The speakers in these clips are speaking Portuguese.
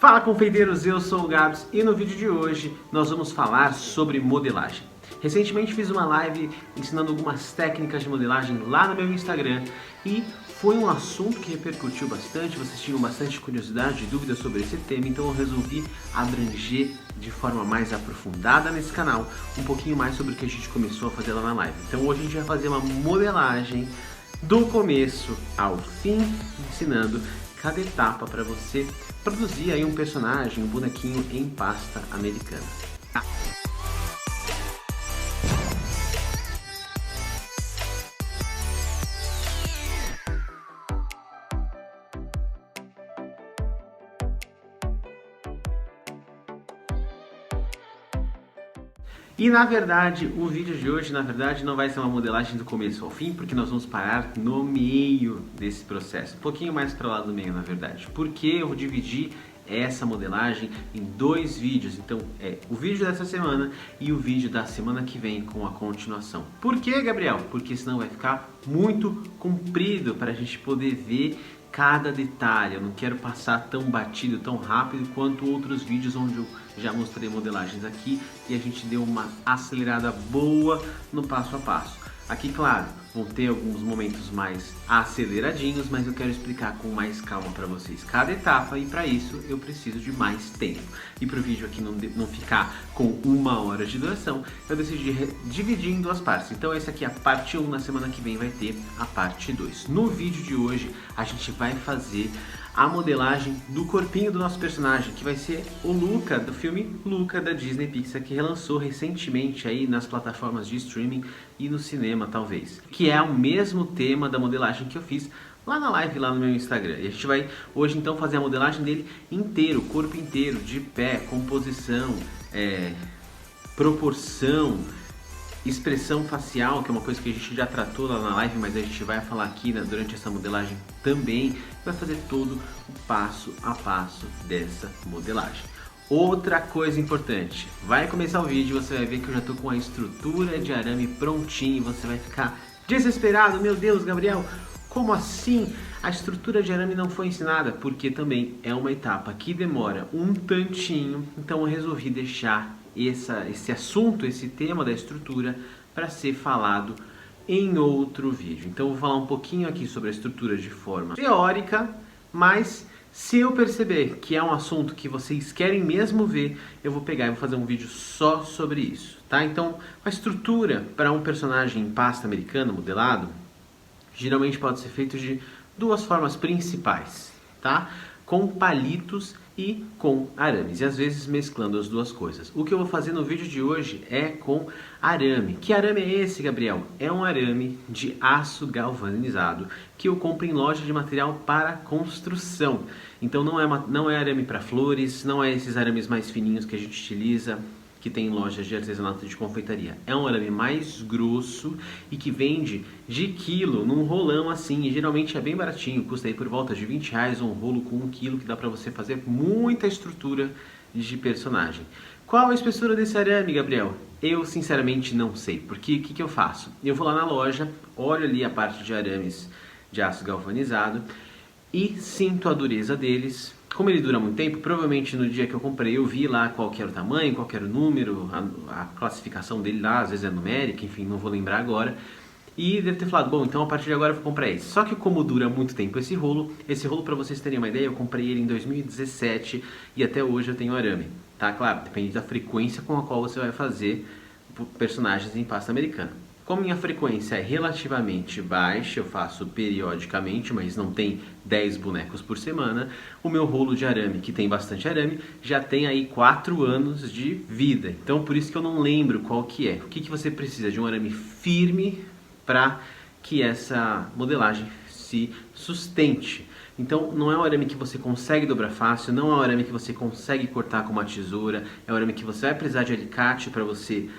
Fala, confeiteiros, eu sou o Gabs e no vídeo de hoje nós vamos falar sobre modelagem. Recentemente fiz uma live ensinando algumas técnicas de modelagem lá no meu Instagram e foi um assunto que repercutiu bastante, vocês tinham bastante curiosidade e dúvidas sobre esse tema, então eu resolvi abranger de forma mais aprofundada nesse canal um pouquinho mais sobre o que a gente começou a fazer lá na live. Então hoje a gente vai fazer uma modelagem do começo ao fim, ensinando cada etapa para você produzir aí um personagem, um bonequinho em pasta americana. E na verdade, o vídeo de hoje, não vai ser uma modelagem do começo ao fim, porque nós vamos parar no meio desse processo. Um pouquinho mais para lá do meio, na verdade. Porque eu vou dividir essa modelagem em dois vídeos. Então, é o vídeo dessa semana e o vídeo da semana que vem com a continuação. Por quê, Gabriel? Porque senão vai ficar muito comprido para a gente poder ver cada detalhe. Eu não quero passar tão batido, tão rápido quanto outros vídeos onde eu já mostrei modelagens aqui e a gente deu uma acelerada boa no passo a passo. Aqui, claro, vão ter alguns momentos mais aceleradinhos, mas eu quero explicar com mais calma para vocês cada etapa e para isso eu preciso de mais tempo. E para o vídeo aqui não ficar com 1 hora de duração, eu decidi dividir em duas partes. Então essa aqui é a parte 1, na semana que vem vai ter a parte 2. No vídeo de hoje a gente vai fazer a modelagem do corpinho do nosso personagem, que vai ser o Luca, do filme Luca da Disney Pixar, que relançou recentemente aí nas plataformas de streaming e no cinema talvez. Que é o mesmo tema da modelagem que eu fiz lá na live, lá no meu Instagram. E a gente vai hoje então fazer a modelagem dele inteiro, o corpo inteiro, de pé, composição, proporção, expressão facial, que é uma coisa que a gente já tratou lá na live, mas a gente vai falar aqui durante essa modelagem também. Vai fazer todo o passo a passo dessa modelagem. Outra coisa importante, vai começar o vídeo e você vai ver que eu já estou com a estrutura de arame prontinha e você vai ficar desesperado. Meu Deus, Gabriel, como assim? A estrutura de arame não foi ensinada? Porque também é uma etapa que demora um tantinho, então eu resolvi deixar esse assunto, esse tema da estrutura para ser falado em outro vídeo. Então eu vou falar um pouquinho aqui sobre a estrutura de forma teórica, mas se eu perceber que é um assunto que vocês querem mesmo ver, eu vou pegar e vou fazer um vídeo só sobre isso, tá? Então, a estrutura para um personagem em pasta americana modelado, geralmente pode ser feito de duas formas principais, tá? Com palitos e com arames, e às vezes mesclando as duas coisas. O que eu vou fazer no vídeo de hoje é com arame. Que arame é esse, Gabriel? É um arame de aço galvanizado que eu compro em loja de material para construção. Então não é arame para flores, não é esses arames mais fininhos que a gente utiliza, que tem em lojas de artesanato de confeitaria. É um arame mais grosso e que vende de quilo num rolão assim, e geralmente é bem baratinho, custa aí por volta de R$20 um rolo com 1 quilo, que dá pra você fazer muita estrutura de personagem. Qual a espessura desse arame, Gabriel? Eu sinceramente não sei, porque o que eu faço? Eu vou lá na loja, olho ali a parte de arames de aço galvanizado e sinto a dureza deles. Como ele dura muito tempo, provavelmente no dia que eu comprei eu vi lá qual que era o tamanho, qual que era o número, a classificação dele lá, às vezes é numérica, enfim, não vou lembrar agora. E deve ter falado, bom, então a partir de agora eu vou comprar esse. Só que como dura muito tempo esse rolo para vocês terem uma ideia, eu comprei ele em 2017 e até hoje eu tenho arame, tá? Claro, depende da frequência com a qual você vai fazer personagens em pasta americana. Como minha frequência é relativamente baixa, eu faço periodicamente, mas não tem 10 bonecos por semana, o meu rolo de arame, que tem bastante arame, já tem aí 4 anos de vida. Então por isso que eu não lembro qual que é. O que você precisa? De um arame firme para que essa modelagem se sustente. Então não é um arame que você consegue dobrar fácil, não é um arame que você consegue cortar com uma tesoura, é um arame que você vai precisar de alicate para você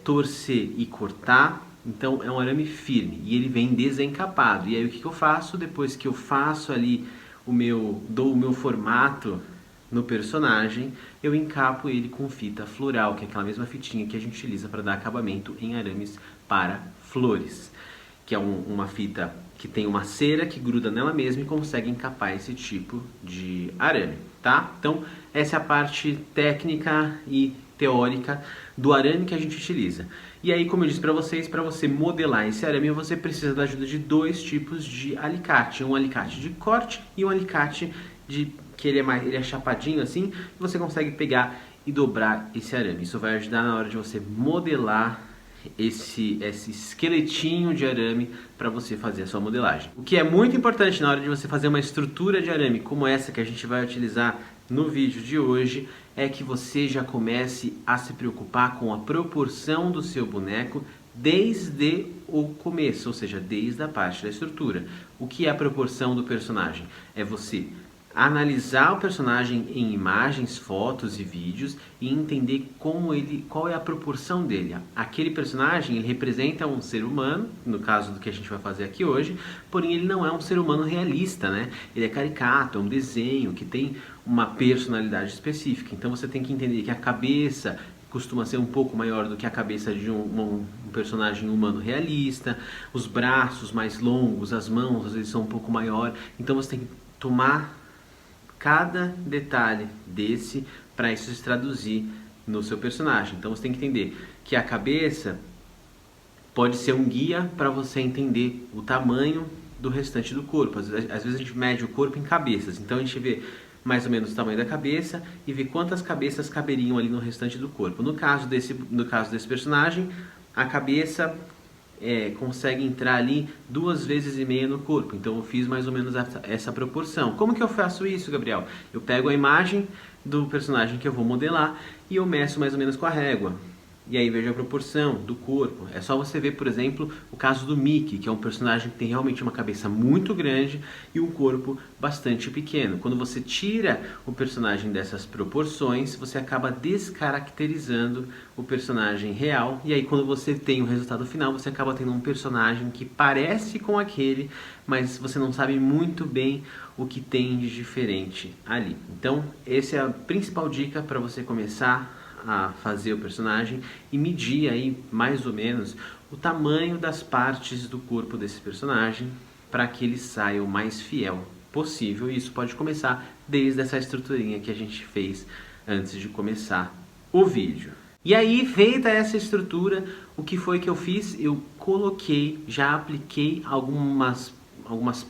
torcer e cortar. Então é um arame firme e ele vem desencapado. E aí o que eu faço? Depois que eu faço ali dou o meu formato no personagem, eu encapo ele com fita floral, que é aquela mesma fitinha que a gente utiliza para dar acabamento em arames para flores, que é uma fita que tem uma cera que gruda nela mesma e consegue encapar esse tipo de arame, tá? Então, essa é a parte técnica e teórica do arame que a gente utiliza. E aí, como eu disse para vocês, para você modelar esse arame, você precisa da ajuda de dois tipos de alicate. Um alicate de corte e um alicate que ele é chapadinho assim, e você consegue pegar e dobrar esse arame. Isso vai ajudar na hora de você modelar esse esqueletinho de arame para você fazer a sua modelagem. O que é muito importante na hora de você fazer uma estrutura de arame como essa que a gente vai utilizar no vídeo de hoje é que você já comece a se preocupar com a proporção do seu boneco desde o começo, ou seja, desde a parte da estrutura. O que é a proporção do personagem? É você analisar o personagem em imagens, fotos e vídeos e entender qual é a proporção dele. Aquele personagem ele representa um ser humano, no caso do que a gente vai fazer aqui hoje, porém ele não é um ser humano realista, né? Ele é caricato, é um desenho que tem uma personalidade específica. Então você tem que entender que a cabeça costuma ser um pouco maior do que a cabeça de um personagem humano realista, os braços mais longos, as mãos às vezes são um pouco maior. Então você tem que tomar cada detalhe desse para isso se traduzir no seu personagem. Então você tem que entender que a cabeça pode ser um guia para você entender o tamanho do restante do corpo. Às vezes a gente mede o corpo em cabeças, então a gente vê mais ou menos o tamanho da cabeça e vê quantas cabeças caberiam ali no restante do corpo. No caso desse personagem, a cabeça consegue entrar ali 2,5 vezes no corpo. Então eu fiz mais ou menos essa proporção. Como que eu faço isso, Gabriel? Eu pego a imagem do personagem que eu vou modelar e eu meço mais ou menos com a régua. E aí vejo a proporção do corpo. É só você ver, por exemplo, o caso do Mickey, que é um personagem que tem realmente uma cabeça muito grande e um corpo bastante pequeno. Quando você tira o personagem dessas proporções, você acaba descaracterizando o personagem real. E aí quando você tem o resultado final, você acaba tendo um personagem que parece com aquele, mas você não sabe muito bem o que tem de diferente ali. Então, essa é a principal dica para você começar a fazer o personagem e medir aí mais ou menos o tamanho das partes do corpo desse personagem para que ele saia o mais fiel possível. E isso pode começar desde essa estruturinha que a gente fez antes de começar o vídeo. E aí, feita essa estrutura, o que foi que eu fiz? Eu já apliquei algumas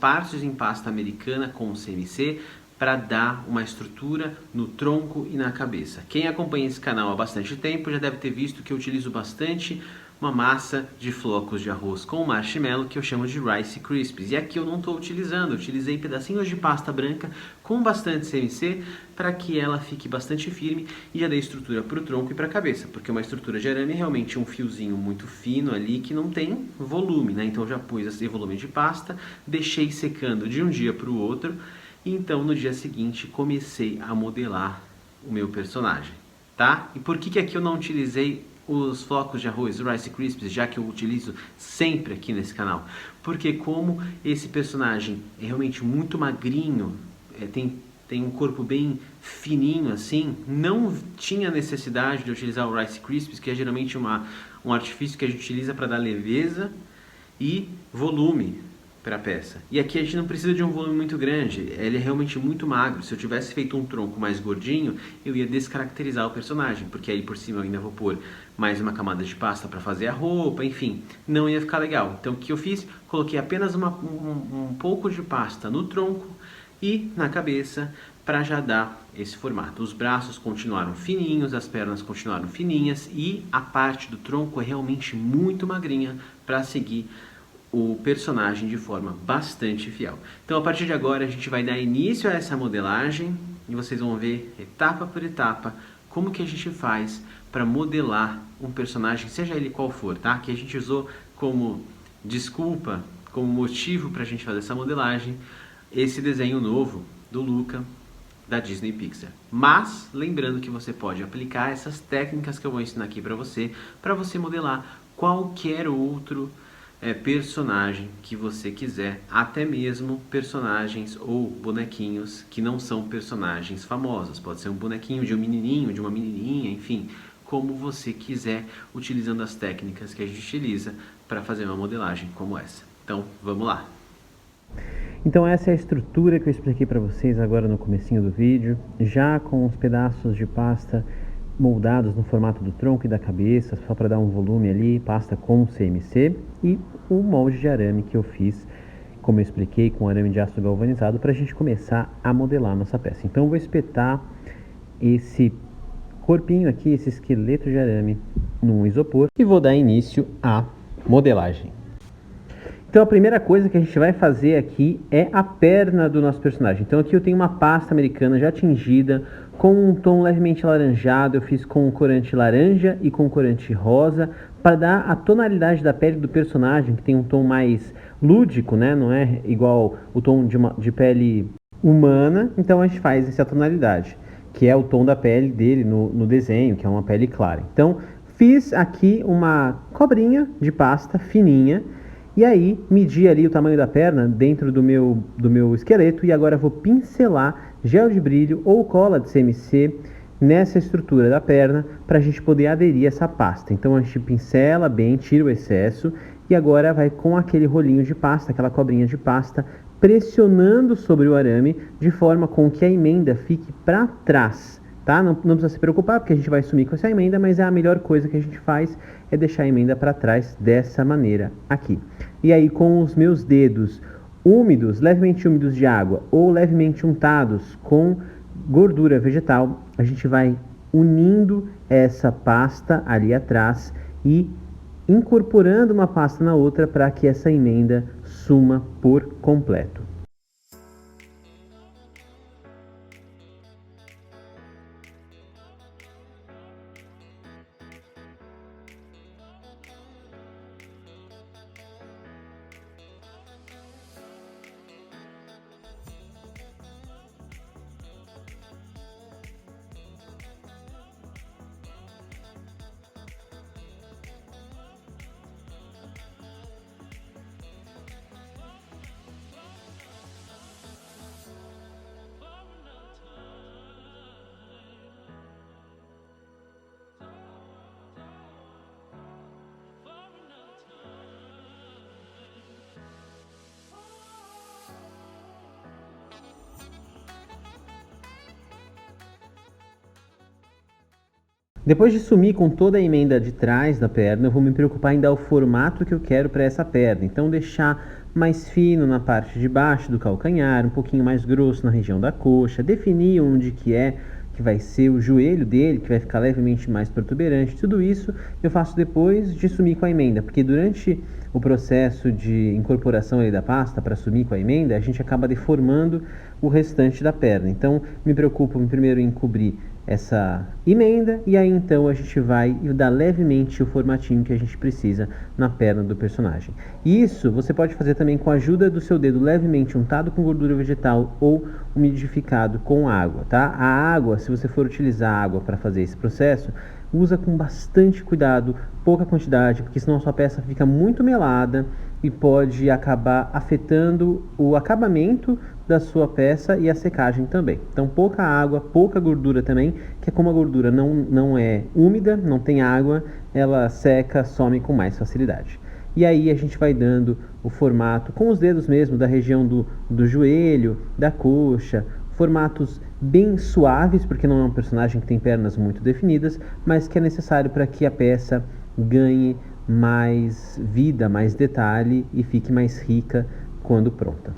partes em pasta americana com CMC para dar uma estrutura no tronco e na cabeça. Quem acompanha esse canal há bastante tempo já deve ter visto que eu utilizo bastante uma massa de flocos de arroz com marshmallow que eu chamo de Rice Krispies. E aqui eu não estou utilizando, eu utilizei pedacinhos de pasta branca com bastante CMC para que ela fique bastante firme e já dei estrutura para o tronco e para a cabeça, porque uma estrutura de arame é realmente um fiozinho muito fino ali que não tem volume, né? Então eu já pus esse volume de pasta, deixei secando de um dia para o outro. Então, no dia seguinte, comecei a modelar o meu personagem, tá? E por que aqui eu não utilizei os flocos de arroz, o Rice Krispies, já que eu utilizo sempre aqui nesse canal? Porque como esse personagem é realmente muito magrinho, tem um corpo bem fininho assim, não tinha necessidade de utilizar o Rice Krispies, que é geralmente um artifício que a gente utiliza para dar leveza e volume para a peça. E aqui a gente não precisa de um volume muito grande, ele é realmente muito magro. Se eu tivesse feito um tronco mais gordinho, eu ia descaracterizar o personagem, porque aí por cima eu ainda vou pôr mais uma camada de pasta para fazer a roupa, enfim, não ia ficar legal. Então o que eu fiz? Coloquei apenas um pouco de pasta no tronco e na cabeça para já dar esse formato. Os braços continuaram fininhos, as pernas continuaram fininhas e a parte do tronco é realmente muito magrinha para seguir o personagem de forma bastante fiel. Então a partir de agora a gente vai dar início a essa modelagem e vocês vão ver etapa por etapa como que a gente faz para modelar um personagem, seja ele qual for, tá? Que a gente usou como desculpa, como motivo para a gente fazer essa modelagem, esse desenho novo do Luca da Disney Pixar. Mas lembrando que você pode aplicar essas técnicas que eu vou ensinar aqui para você modelar qualquer outro personagem que você quiser, até mesmo personagens ou bonequinhos que não são personagens famosos. Pode ser um bonequinho de um menininho, de uma menininha, enfim, como você quiser, utilizando as técnicas que a gente utiliza para fazer uma modelagem como essa. Então, vamos lá! Então essa é a estrutura que eu expliquei para vocês agora no comecinho do vídeo, já com os pedaços de pasta moldados no formato do tronco e da cabeça, só para dar um volume ali, pasta com CMC, e o molde de arame que eu fiz, como eu expliquei, com arame de aço galvanizado, para a gente começar a modelar a nossa peça. Então eu vou espetar esse corpinho aqui, esse esqueleto de arame, num isopor e vou dar início à modelagem. Então a primeira coisa que a gente vai fazer aqui é a perna do nosso personagem. Então aqui eu tenho uma pasta americana já tingida, com um tom levemente alaranjado. Eu fiz com corante laranja e com corante rosa, para dar a tonalidade da pele do personagem, que tem um tom mais lúdico, né? Não é igual o tom de pele humana. Então a gente faz essa tonalidade, que é o tom da pele dele no desenho, que é uma pele clara. Então fiz aqui uma cobrinha de pasta fininha, e aí medi ali o tamanho da perna dentro do meu esqueleto, e agora vou pincelar gel de brilho ou cola de CMC nessa estrutura da perna para a gente poder aderir essa pasta. Então a gente pincela bem, tira o excesso, e agora vai com aquele rolinho de pasta, aquela cobrinha de pasta, pressionando sobre o arame de forma com que a emenda fique para trás. Tá? Não precisa se preocupar, porque a gente vai sumir com essa emenda, mas a melhor coisa que a gente faz é deixar a emenda para trás dessa maneira aqui. E aí, com os meus dedos úmidos, levemente úmidos de água ou levemente untados com gordura vegetal, a gente vai unindo essa pasta ali atrás e incorporando uma pasta na outra para que essa emenda suma por completo. Depois de sumir com toda a emenda de trás da perna, eu vou me preocupar em dar o formato que eu quero para essa perna. Então deixar mais fino na parte de baixo do calcanhar, um pouquinho mais grosso na região da coxa, definir onde que vai ser o joelho dele, que vai ficar levemente mais protuberante. Tudo isso eu faço depois de sumir com a emenda, porque durante o processo de incorporação aí da pasta para sumir com a emenda, a gente acaba deformando o restante da perna. Então me preocupo primeiro em cobrir essa emenda, e aí então a gente vai dar levemente o formatinho que a gente precisa na perna do personagem. Isso você pode fazer também com a ajuda do seu dedo levemente untado com gordura vegetal ou umidificado com água, tá? A água, se você for utilizar água para fazer esse processo, usa com bastante cuidado, pouca quantidade, porque senão a sua peça fica muito melada e pode acabar afetando o acabamento da sua peça e a secagem também. Então pouca água, pouca gordura também, que é como a gordura não é úmida, não tem água, ela seca, some com mais facilidade. E aí a gente vai dando o formato com os dedos mesmo da região do joelho, da coxa, formatos bem suaves, porque não é um personagem que tem pernas muito definidas, mas que é necessário para que a peça ganhe mais vida, mais detalhe e fique mais rica quando pronta.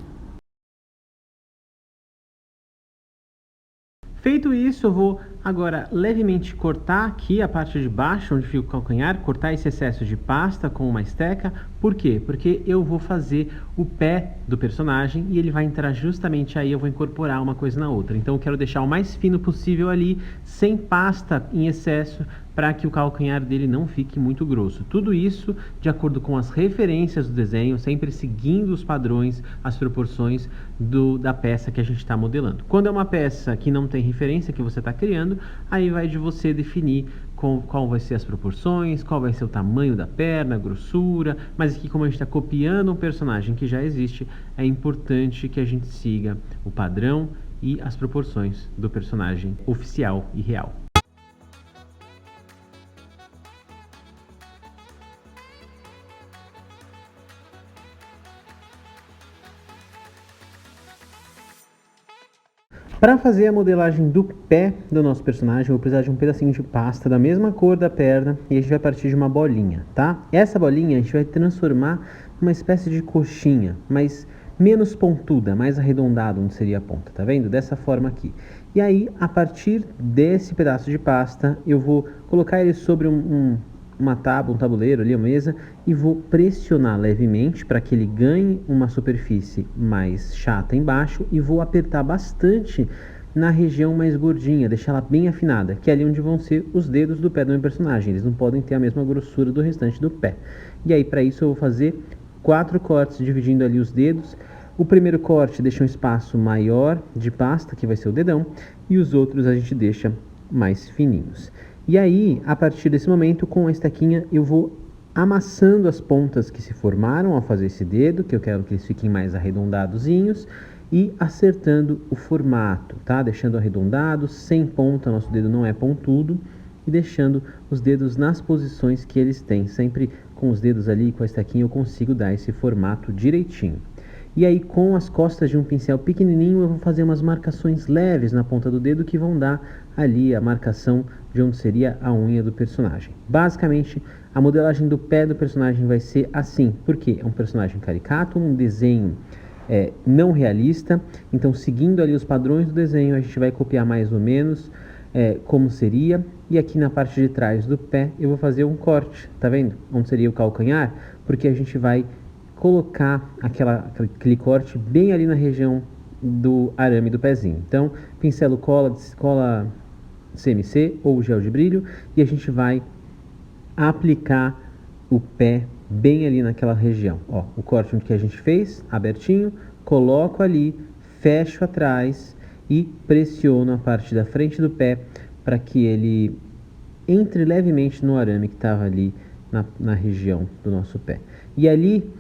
Feito isso, eu vou agora levemente cortar aqui a parte de baixo, onde fica o calcanhar, cortar esse excesso de pasta com uma esteca. Por quê? Porque eu vou fazer o pé do personagem e ele vai entrar justamente aí, eu vou incorporar uma coisa na outra. Então eu quero deixar o mais fino possível ali, sem pasta em excesso, para que o calcanhar dele não fique muito grosso. Tudo isso de acordo com as referências do desenho, sempre seguindo os padrões, as proporções da peça que a gente está modelando. Quando é uma peça que não tem referência, que você está criando, aí vai de você definir qual vai ser as proporções, qual vai ser o tamanho da perna, a grossura, mas aqui como a gente está copiando um personagem que já existe, é importante que a gente siga o padrão e as proporções do personagem oficial e real. Para fazer a modelagem do pé do nosso personagem, eu vou precisar de um pedacinho de pasta da mesma cor da perna e a gente vai partir de uma bolinha, tá? Essa bolinha a gente vai transformar numa espécie de coxinha, mas menos pontuda, mais arredondada onde seria a ponta, tá vendo? Dessa forma aqui. E aí, a partir desse pedaço de pasta, eu vou colocar ele sobre uma tábua, um tabuleiro ali, uma mesa, e vou pressionar levemente para que ele ganhe uma superfície mais chata embaixo e vou apertar bastante na região mais gordinha, deixar ela bem afinada, que é ali onde vão ser os dedos do pé do meu personagem. Eles não podem ter a mesma grossura do restante do pé. E aí, para isso, eu vou fazer 4 cortes dividindo ali os dedos. O primeiro corte deixa um espaço maior de pasta, que vai ser o dedão, e os outros a gente deixa mais fininhos. E aí, a partir desse momento, com a estequinha, eu vou amassando as pontas que se formaram ao fazer esse dedo, que eu quero que eles fiquem mais arredondadozinhos, e acertando o formato, tá? Deixando arredondado, sem ponta, nosso dedo não é pontudo, e deixando os dedos nas posições que eles têm. Sempre com os dedos ali, com a estequinha, eu consigo dar esse formato direitinho. E aí, com as costas de um pincel pequenininho, eu vou fazer umas marcações leves na ponta do dedo que vão dar ali a marcação de onde seria a unha do personagem. Basicamente, a modelagem do pé do personagem vai ser assim, porque é um personagem caricato, um desenho não realista, então seguindo ali os padrões do desenho, a gente vai copiar mais ou menos como seria, e aqui na parte de trás do pé eu vou fazer um corte, tá vendo? Onde seria o calcanhar, porque a gente vai colocar aquele corte bem ali na região do arame do pezinho. Então, pincelo cola CMC ou gel de brilho e a gente vai aplicar o pé bem ali naquela região. Ó, o corte que a gente fez, abertinho, coloco ali, fecho atrás e pressiono a parte da frente do pé para que ele entre levemente no arame que estava ali na região do nosso pé. E ali,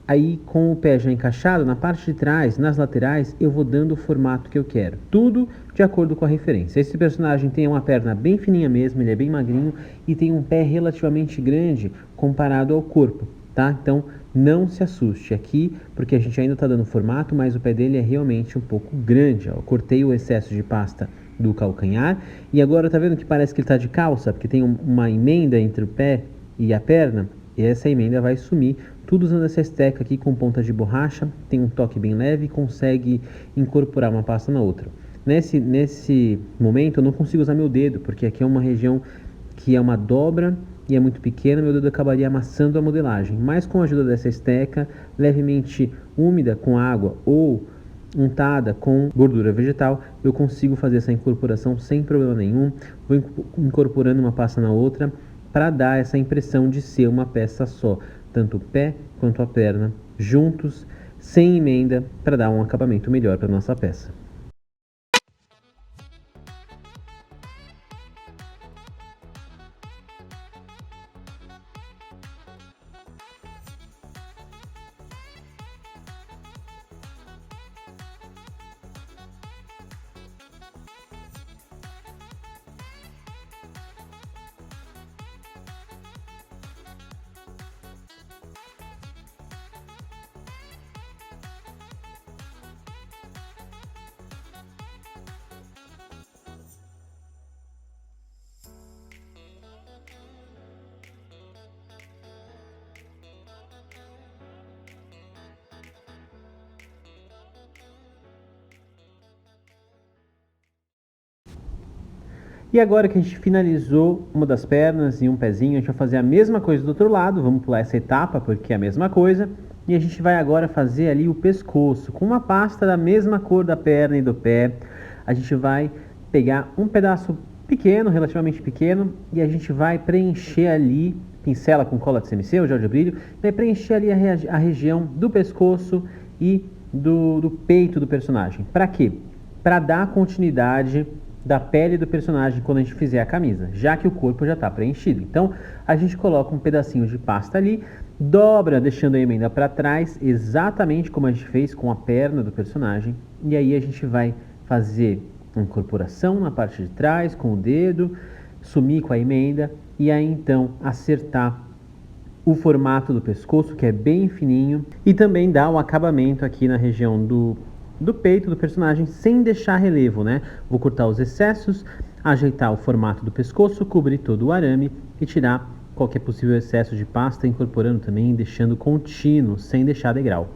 aí com o pé já encaixado, na parte de trás, nas laterais, eu vou dando o formato que eu quero. Tudo de acordo com a referência. Esse personagem tem uma perna bem fininha mesmo, ele é bem magrinho e tem um pé relativamente grande comparado ao corpo, tá? Então não se assuste aqui, porque a gente ainda está dando formato, mas o pé dele é realmente um pouco grande. Ó. Eu cortei o excesso de pasta do calcanhar e agora tá vendo que parece que ele está de calça, porque tem uma emenda entre o pé e a perna, e essa emenda vai sumir, tudo usando essa esteca aqui com ponta de borracha, tem um toque bem leve e consegue incorporar uma pasta na outra. Nesse momento eu não consigo usar meu dedo, porque aqui é uma região que é uma dobra e é muito pequena, meu dedo acabaria amassando a modelagem, mas com a ajuda dessa esteca, levemente úmida com água ou untada com gordura vegetal, eu consigo fazer essa incorporação sem problema nenhum, vou incorporando uma pasta na outra, para dar essa impressão de ser uma peça só, tanto o pé quanto a perna juntos, sem emenda, para dar um acabamento melhor para nossa peça. E agora que a gente finalizou uma das pernas e um pezinho, a gente vai fazer a mesma coisa do outro lado, vamos pular essa etapa porque é a mesma coisa. E a gente vai agora fazer ali o pescoço, com uma pasta da mesma cor da perna e do pé. A gente vai pegar um pedaço pequeno, relativamente pequeno, e a gente vai preencher ali, pincela com cola de CMC ou gel de brilho, vai preencher ali a região do pescoço e do peito do personagem. Para quê? Para dar continuidade da pele do personagem quando a gente fizer a camisa, já que o corpo já está preenchido. Então, a gente coloca um pedacinho de pasta ali, dobra, deixando a emenda para trás, exatamente como a gente fez com a perna do personagem, e aí a gente vai fazer uma incorporação na parte de trás com o dedo, sumir com a emenda, e aí então acertar o formato do pescoço, que é bem fininho, e também dar um acabamento aqui na região do do peito do personagem sem deixar relevo, né? Vou cortar os excessos, ajeitar o formato do pescoço, cobrir todo o arame e tirar qualquer possível excesso de pasta, incorporando também, deixando contínuo, sem deixar degrau.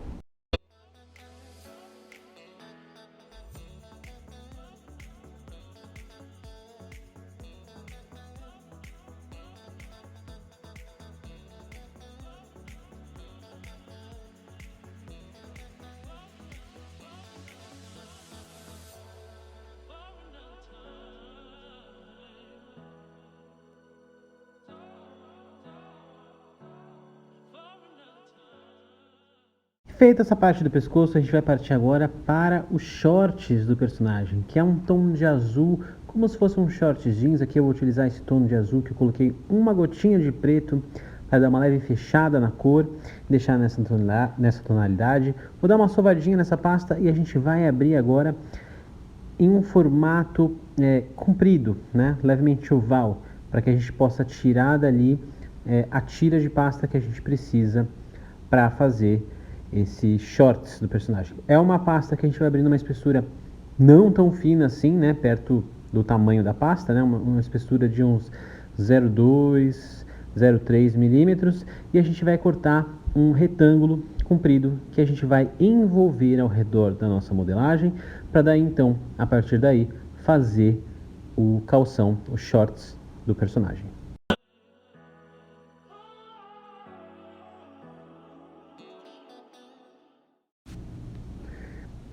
Feita essa parte do pescoço, a gente vai partir agora para os shorts do personagem, que é um tom de azul, como se fosse um short jeans. Aqui eu vou utilizar esse tom de azul que eu coloquei uma gotinha de preto para dar uma leve fechada na cor, deixar nessa tonalidade. Vou dar uma sovadinha nessa pasta e a gente vai abrir agora em um formato comprido, né, levemente oval, para que a gente possa tirar dali a tira de pasta que a gente precisa para fazer esse shorts do personagem. É uma pasta que a gente vai abrir numa espessura não tão fina assim, né, perto do tamanho da pasta, né, uma espessura de uns 0,2, 0,3 milímetros, e a gente vai cortar um retângulo comprido que a gente vai envolver ao redor da nossa modelagem, para daí então, a partir daí, fazer o calção, os shorts do personagem.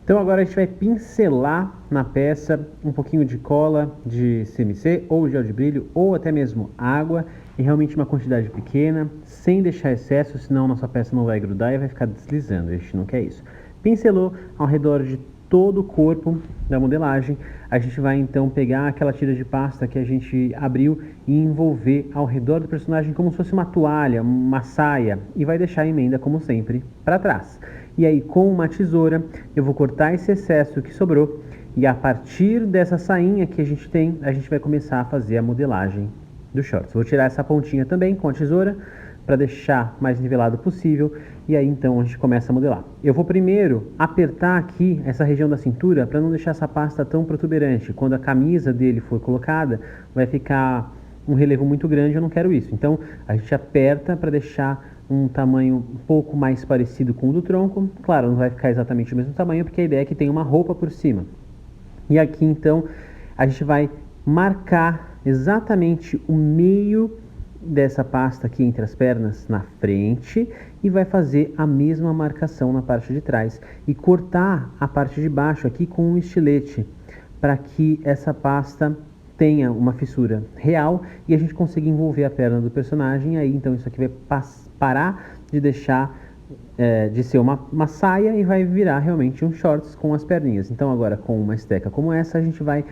Então agora a gente vai pincelar na peça um pouquinho de cola de CMC ou gel de brilho ou até mesmo água, em realmente uma quantidade pequena, sem deixar excesso, senão nossa peça não vai grudar e vai ficar deslizando, a gente não quer isso. Pincelou ao redor de todo o corpo da modelagem, a gente vai então pegar aquela tira de pasta que a gente abriu e envolver ao redor do personagem como se fosse uma toalha, uma saia, e vai deixar a emenda, como sempre, para trás. E aí, com uma tesoura, eu vou cortar esse excesso que sobrou, e a partir dessa sainha que a gente tem, a gente vai começar a fazer a modelagem do shorts. Vou tirar essa pontinha também com a tesoura, para deixar mais nivelado possível, e aí então a gente começa a modelar. Eu vou primeiro apertar aqui essa região da cintura para não deixar essa pasta tão protuberante. Quando a camisa dele for colocada, vai ficar um relevo muito grande, eu não quero isso. Então a gente aperta para deixar um tamanho um pouco mais parecido com o do tronco. Claro, não vai ficar exatamente o mesmo tamanho, porque a ideia é que tenha uma roupa por cima. E aqui então a gente vai marcar exatamente o meio dessa pasta aqui entre as pernas na frente e vai fazer a mesma marcação na parte de trás e cortar a parte de baixo aqui com um estilete para que essa pasta tenha uma fissura real e a gente consiga envolver a perna do personagem. Aí então isso aqui vai parar de deixar de ser uma saia e vai virar realmente um shorts com as perninhas. Então agora com uma esteca como essa a gente vai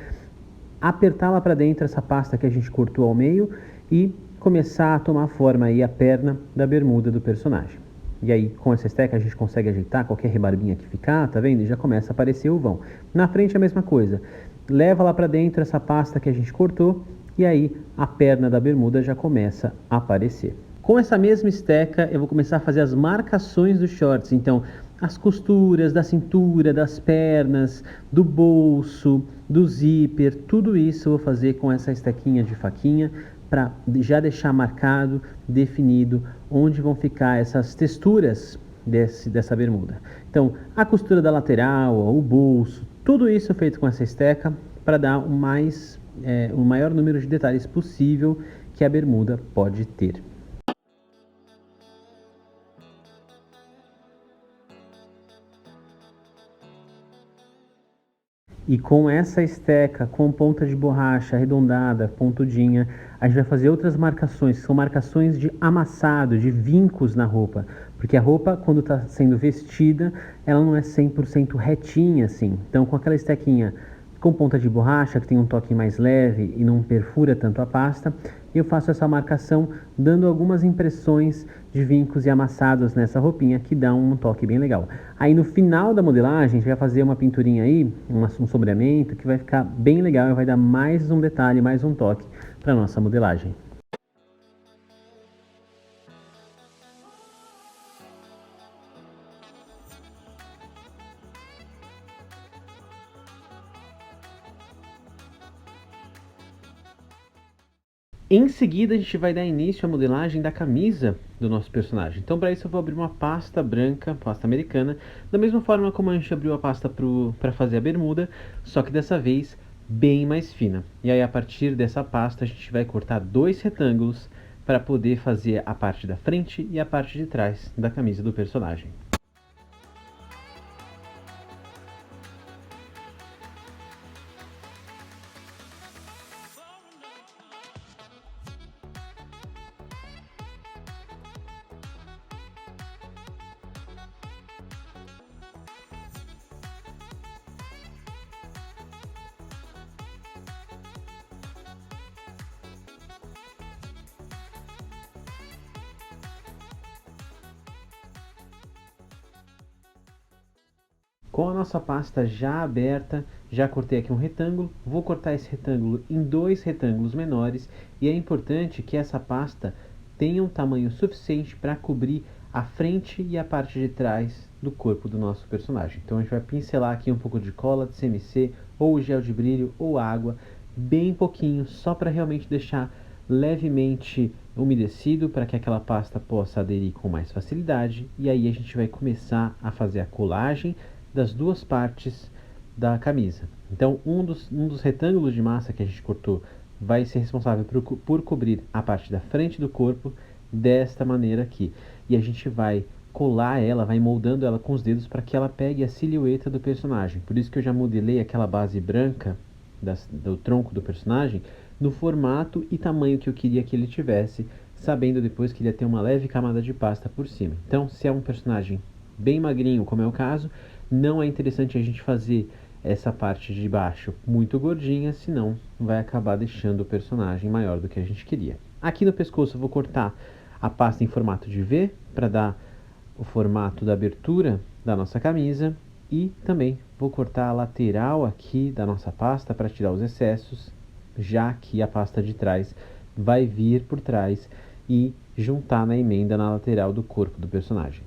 apertar lá para dentro essa pasta que a gente cortou ao meio e começar a tomar forma aí a perna da bermuda do personagem. E aí com essa esteca a gente consegue ajeitar qualquer rebarbinha que ficar, tá vendo? E já começa a aparecer o vão. Na frente a mesma coisa. Leva lá para dentro essa pasta que a gente cortou e aí a perna da bermuda já começa a aparecer. Com essa mesma esteca eu vou começar a fazer as marcações dos shorts. Então as costuras da cintura, das pernas, do bolso, do zíper, tudo isso eu vou fazer com essa estequinha de faquinha para já deixar marcado, definido, onde vão ficar essas texturas dessa bermuda. Então, a costura da lateral, o bolso, tudo isso feito com essa esteca para dar o maior número de detalhes possível que a bermuda pode ter. E com essa esteca, com ponta de borracha arredondada, pontudinha, a gente vai fazer outras marcações, são marcações de amassado, de vincos na roupa. Porque a roupa, quando está sendo vestida, ela não é 100% retinha assim. Então, com aquela estequinha com ponta de borracha, que tem um toque mais leve e não perfura tanto a pasta, eu faço essa marcação dando algumas impressões de vincos e amassados nessa roupinha que dá um toque bem legal. Aí no final da modelagem a gente vai fazer uma pinturinha aí, um sombreamento que vai ficar bem legal e vai dar mais um detalhe, mais um toque para nossa modelagem. Em seguida, a gente vai dar início à modelagem da camisa do nosso personagem. Então, para isso, eu vou abrir uma pasta branca, pasta americana, da mesma forma como a gente abriu a pasta para fazer a bermuda, só que dessa vez bem mais fina. E aí, a partir dessa pasta, a gente vai cortar 2 retângulos para poder fazer a parte da frente e a parte de trás da camisa do personagem. Com a nossa pasta já aberta, já cortei aqui um retângulo, vou cortar esse retângulo em 2 retângulos menores e é importante que essa pasta tenha um tamanho suficiente para cobrir a frente e a parte de trás do corpo do nosso personagem. Então a gente vai pincelar aqui um pouco de cola de CMC ou gel de brilho ou água, bem pouquinho, só para realmente deixar levemente umedecido para que aquela pasta possa aderir com mais facilidade. E aí a gente vai começar a fazer a colagem das duas partes da camisa. Então, um dos retângulos de massa que a gente cortou vai ser responsável por cobrir a parte da frente do corpo desta maneira aqui. E a gente vai colar ela, vai moldando ela com os dedos para que ela pegue a silhueta do personagem. Por isso que eu já modelei aquela base branca do tronco do personagem no formato e tamanho que eu queria que ele tivesse, sabendo depois que ele ia ter uma leve camada de pasta por cima. Então, se é um personagem bem magrinho, como é o caso, não é interessante a gente fazer essa parte de baixo muito gordinha, senão vai acabar deixando o personagem maior do que a gente queria. Aqui no pescoço eu vou cortar a pasta em formato de V, para dar o formato da abertura da nossa camisa, e também vou cortar a lateral aqui da nossa pasta para tirar os excessos, já que a pasta de trás vai vir por trás e juntar na emenda na lateral do corpo do personagem.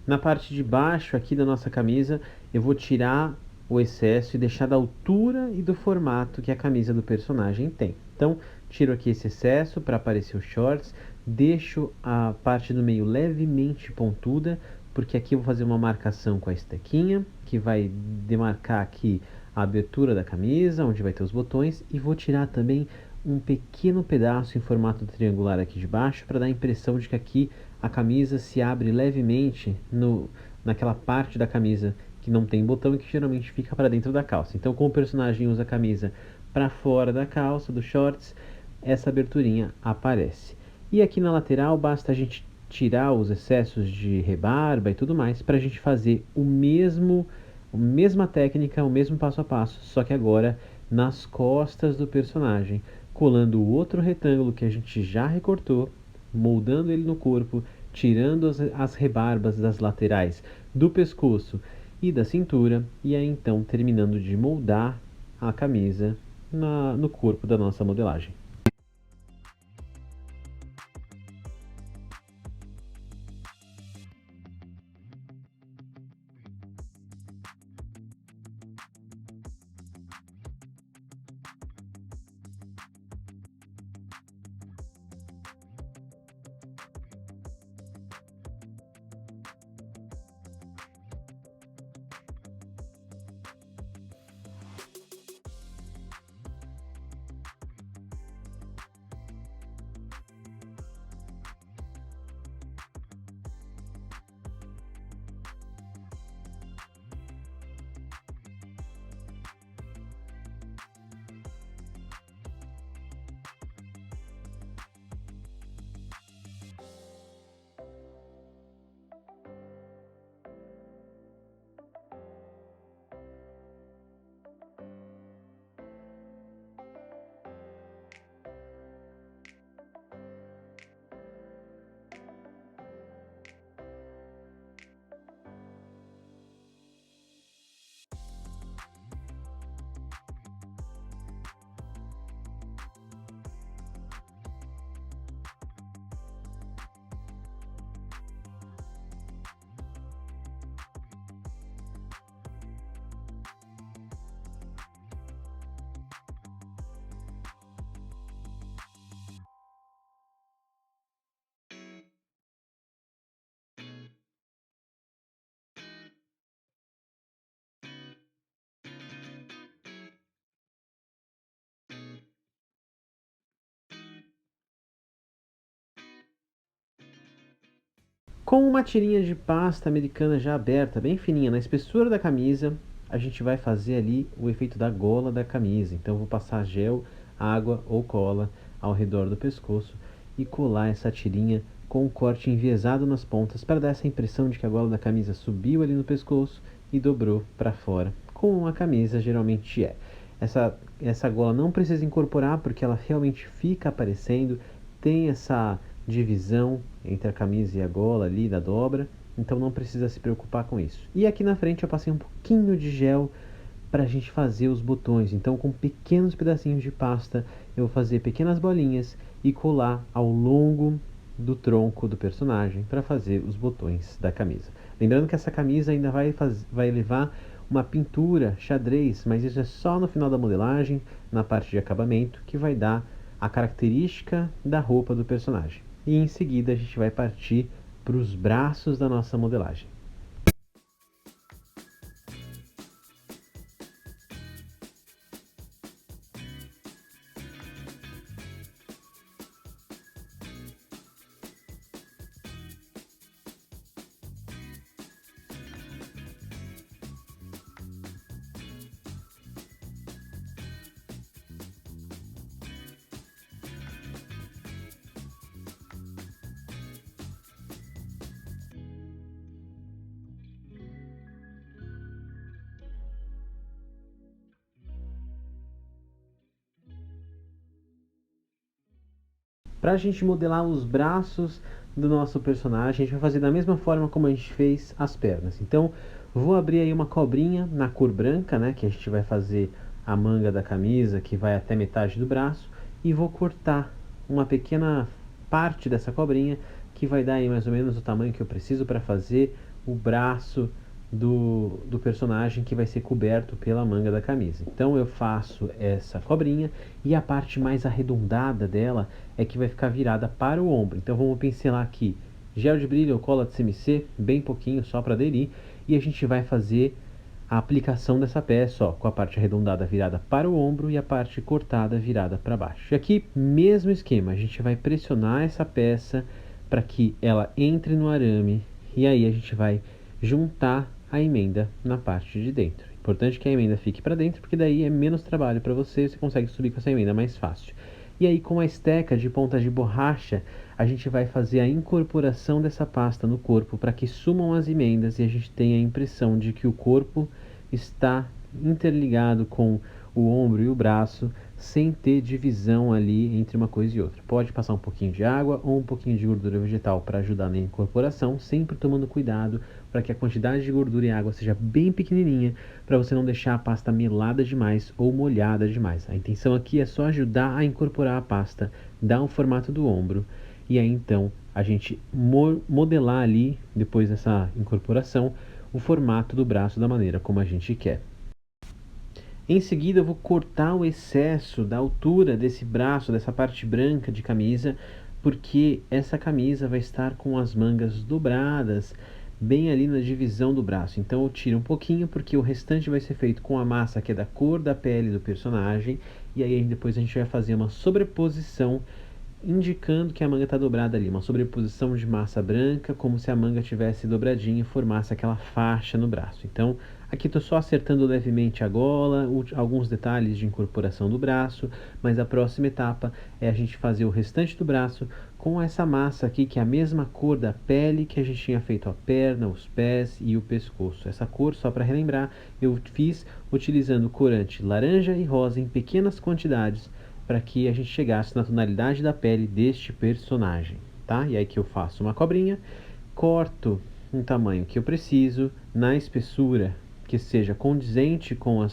Na parte de baixo aqui da nossa camisa, eu vou tirar o excesso e deixar da altura e do formato que a camisa do personagem tem. Então, tiro aqui esse excesso para aparecer os shorts, deixo a parte do meio levemente pontuda, porque aqui eu vou fazer uma marcação com a estequinha, que vai demarcar aqui a abertura da camisa, onde vai ter os botões, e vou tirar também um pequeno pedaço em formato triangular aqui de baixo, para dar a impressão de que aqui a camisa se abre levemente naquela parte da camisa que não tem botão e que geralmente fica para dentro da calça. Então, como o personagem usa a camisa para fora da calça, dos shorts, essa aberturinha aparece. E aqui na lateral basta a gente tirar os excessos de rebarba e tudo mais para a gente fazer a mesma técnica, o mesmo passo a passo, só que agora nas costas do personagem, colando o outro retângulo que a gente já recortou, moldando ele no corpo, tirando as rebarbas das laterais do pescoço e da cintura, e aí então terminando de moldar a camisa no corpo da nossa modelagem. Com uma tirinha de pasta americana já aberta, bem fininha, na espessura da camisa, a gente vai fazer ali o efeito da gola da camisa. Então eu vou passar gel, água ou cola ao redor do pescoço e colar essa tirinha com um corte enviesado nas pontas para dar essa impressão de que a gola da camisa subiu ali no pescoço e dobrou para fora, como a camisa geralmente é. Essa gola não precisa incorporar porque ela realmente fica aparecendo, tem essa divisão entre a camisa e a gola ali da dobra, então não precisa se preocupar com isso. E aqui na frente eu passei um pouquinho de gel para a gente fazer os botões. Então com pequenos pedacinhos de pasta eu vou fazer pequenas bolinhas e colar ao longo do tronco do personagem para fazer os botões da camisa. Lembrando que essa camisa ainda vai levar uma pintura xadrez, mas isso é só no final da modelagem, na parte de acabamento, que vai dar a característica da roupa do personagem. E em seguida a gente vai partir para os braços da nossa modelagem. Para a gente modelar os braços do nosso personagem, a gente vai fazer da mesma forma como a gente fez as pernas. Então, vou abrir aí uma cobrinha na cor branca, né, que a gente vai fazer a manga da camisa, que vai até metade do braço, e vou cortar uma pequena parte dessa cobrinha, que vai dar aí mais ou menos o tamanho que eu preciso para fazer o braço do personagem que vai ser coberto pela manga da camisa. Então eu faço essa cobrinha e a parte mais arredondada dela é que vai ficar virada para o ombro. Então vamos pincelar aqui gel de brilho ou cola de CMC, bem pouquinho só para aderir, e a gente vai fazer a aplicação dessa peça, ó, com a parte arredondada virada para o ombro e a parte cortada virada para baixo. E aqui, mesmo esquema, a gente vai pressionar essa peça para que ela entre no arame e aí a gente vai juntar a emenda na parte de dentro. Importante que a emenda fique para dentro, porque daí é menos trabalho para você, você consegue subir com essa emenda mais fácil. E aí com a esteca de ponta de borracha, a gente vai fazer a incorporação dessa pasta no corpo para que sumam as emendas e a gente tenha a impressão de que o corpo está interligado com o ombro e o braço, sem ter divisão ali entre uma coisa e outra. Pode passar um pouquinho de água ou um pouquinho de gordura vegetal para ajudar na incorporação, sempre tomando cuidado para que a quantidade de gordura e água seja bem pequenininha, para você não deixar a pasta melada demais ou molhada demais. A intenção aqui é só ajudar a incorporar a pasta, dar um formato do ombro, e aí então a gente modelar ali, depois dessa incorporação, o formato do braço da maneira como a gente quer. Em seguida eu vou cortar o excesso da altura desse braço, dessa parte branca de camisa, porque essa camisa vai estar com as mangas dobradas, bem ali na divisão do braço. Então eu tiro um pouquinho, porque o restante vai ser feito com a massa que é da cor da pele do personagem, e aí depois a gente vai fazer uma sobreposição, indicando que a manga está dobrada ali, uma sobreposição de massa branca, como se a manga tivesse dobradinha e formasse aquela faixa no braço. Então, aqui estou só acertando levemente a gola, alguns detalhes de incorporação do braço, mas a próxima etapa é a gente fazer o restante do braço com essa massa aqui, que é a mesma cor da pele que a gente tinha feito a perna, os pés e o pescoço. Essa cor, só para relembrar, eu fiz utilizando corante laranja e rosa em pequenas quantidades, para que a gente chegasse na tonalidade da pele deste personagem, tá? E aí que eu faço uma cobrinha, corto um tamanho que eu preciso, na espessura que seja condizente com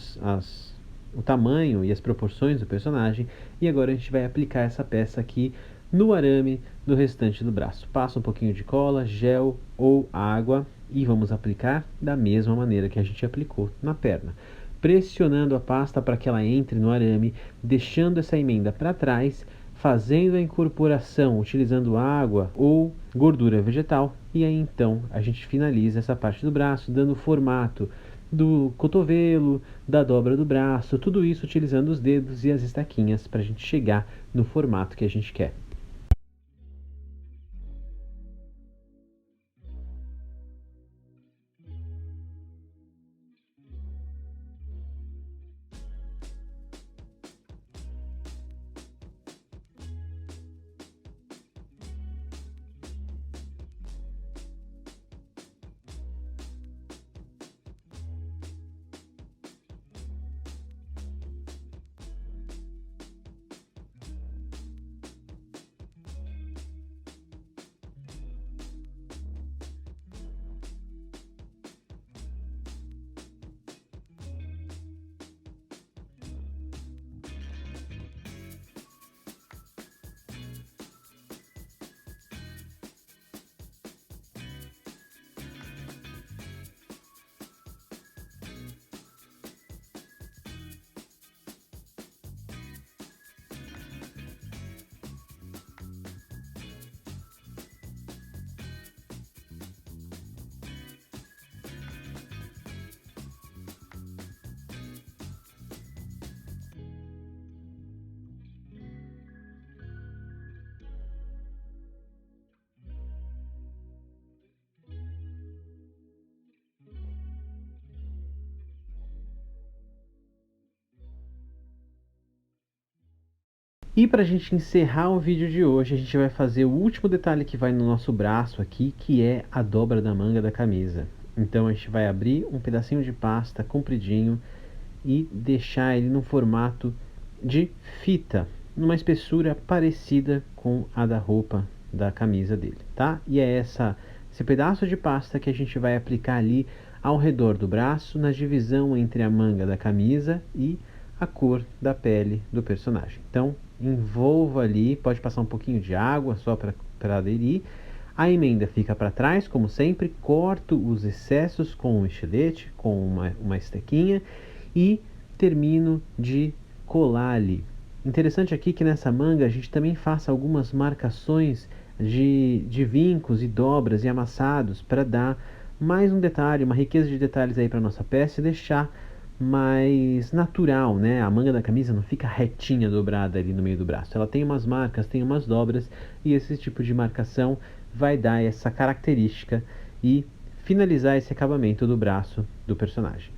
o tamanho e as proporções do personagem, e agora a gente vai aplicar essa peça aqui no arame do restante do braço. Passa um pouquinho de cola, gel ou água e vamos aplicar da mesma maneira que a gente aplicou na perna, pressionando a pasta para que ela entre no arame, deixando essa emenda para trás, fazendo a incorporação utilizando água ou gordura vegetal, e aí então a gente finaliza essa parte do braço, dando o formato do cotovelo, da dobra do braço, tudo isso utilizando os dedos e as estaquinhas para a gente chegar no formato que a gente quer. E para a gente encerrar o vídeo de hoje, a gente vai fazer o último detalhe que vai no nosso braço aqui, que é a dobra da manga da camisa. Então a gente vai abrir um pedacinho de pasta compridinho e deixar ele no formato de fita, numa espessura parecida com a da roupa da camisa dele, tá? E é esse pedaço de pasta que a gente vai aplicar ali ao redor do braço, na divisão entre a manga da camisa e a cor da pele do personagem. Então, envolva ali, pode passar um pouquinho de água só para aderir. A emenda fica para trás, como sempre, corto os excessos com um estilete, com uma estequinha e termino de colar ali. Interessante aqui que nessa manga a gente também faça algumas marcações de vincos e dobras e amassados para dar mais um detalhe, uma riqueza de detalhes aí para nossa peça e deixar mais natural, né? A manga da camisa não fica retinha dobrada ali no meio do braço. Ela tem umas marcas, tem umas dobras e esse tipo de marcação vai dar essa característica e finalizar esse acabamento do braço do personagem.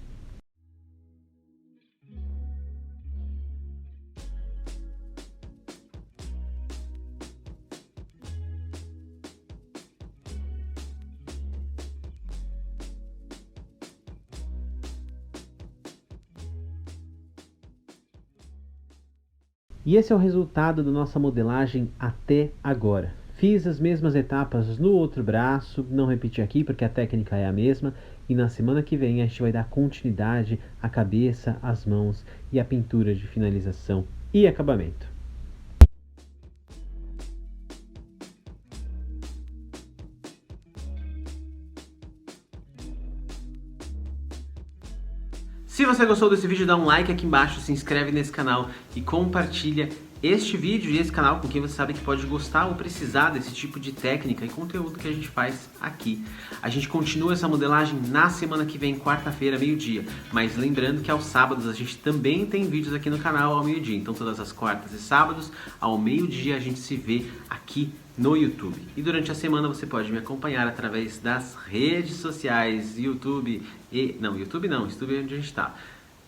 E esse é o resultado da nossa modelagem até agora. Fiz as mesmas etapas no outro braço, não repeti aqui porque a técnica é a mesma, e na semana que vem a gente vai dar continuidade à cabeça, às mãos e à pintura de finalização e acabamento. Se você gostou desse vídeo, dá um like aqui embaixo, se inscreve nesse canal e compartilha este vídeo e esse canal com quem você sabe que pode gostar ou precisar desse tipo de técnica e conteúdo que a gente faz aqui. A gente continua essa modelagem na semana que vem, quarta-feira, meio-dia. Mas lembrando que aos sábados a gente também tem vídeos aqui no canal ao meio-dia. Então todas as quartas e sábados, ao meio-dia, a gente se vê aqui no YouTube. E durante a semana você pode me acompanhar através das redes sociais, YouTube é onde a gente está.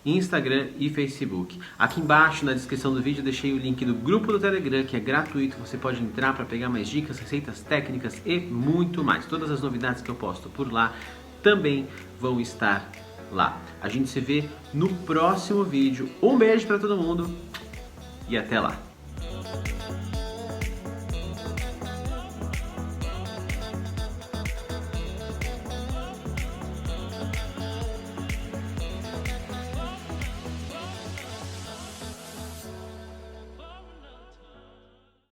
Instagram e Facebook. Aqui embaixo na descrição do vídeo eu deixei o link do grupo do Telegram, que é gratuito, você pode entrar para pegar mais dicas, receitas técnicas e muito mais. Todas as novidades que eu posto por lá também vão estar lá. A gente se vê no próximo vídeo. Um beijo para todo mundo e até lá.